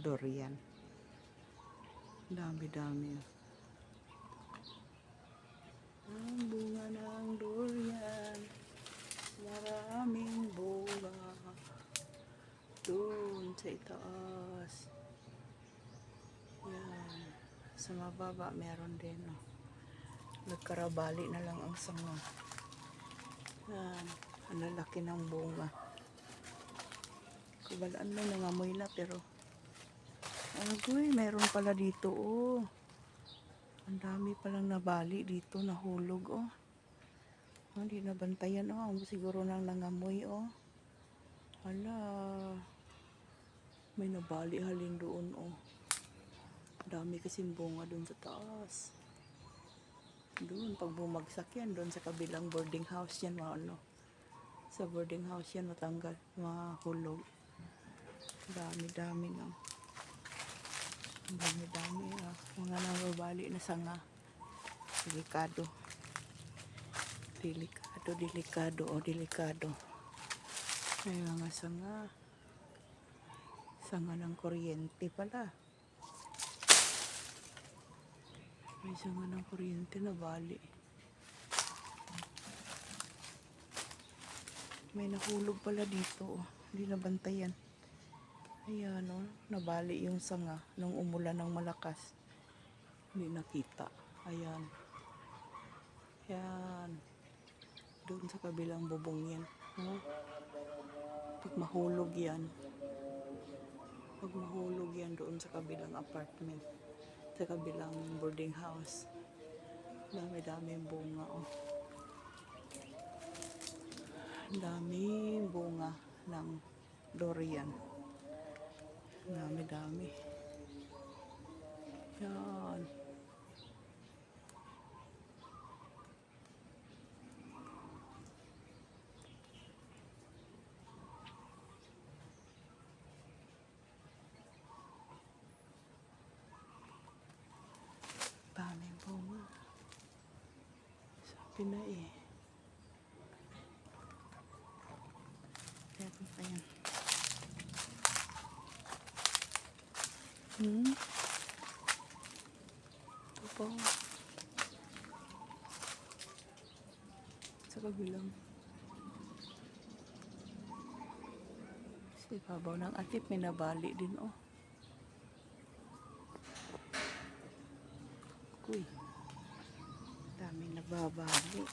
durian. Dami-dami. Ang bunga ng durian. Maraming bunga. Doon sa itaas. Yan. Sa mababa meron din. Oh. Nagkarabali na lang ang sanga. Yan. Ang lalaki ng bunga. Kabalaan mo, nangamoy na pero agoy, meron pala dito. Oh. Ang dami palang nabali dito, nahulog. Oh. Hindi nabantayan. Oh. Siguro nang nangamoy. Oh. Hala. May nabali halin doon. Oh. Dami kasing bunga doon sa taas. Doon, pag bumagsak yan, doon sa kabilang boarding house yan, ano. Sa boarding house yan, matanggal, mahulog. Dami-dami na. Dami-dami. Mga nababali na sanga. Delikado. Delikado. O, delikado. May mga sanga. Sanga ng kuryente pala. May sanga ng kuryente na bali. May nahulog pala dito. Oh. Hindi nabantayan. Ayan, oh. Nabali yung sanga nung umulan ng malakas. Hindi nakita. Ayan. Ayan. Doon sa kabilang bubong yan. Oh. Pag mahulog yan. Pag mahulog yan doon sa kabilang apartment. Sa kabilang boarding house. Dami-daming bunga. Oh. Daming bunga ng durian. Dami-dami. Yan. Daming bunga. Sabi na eh. Meron pa yan. Ito po. Sa kabilang. Sa ibabaw ng atip may nabali din oh. Kuy. Daming nababali.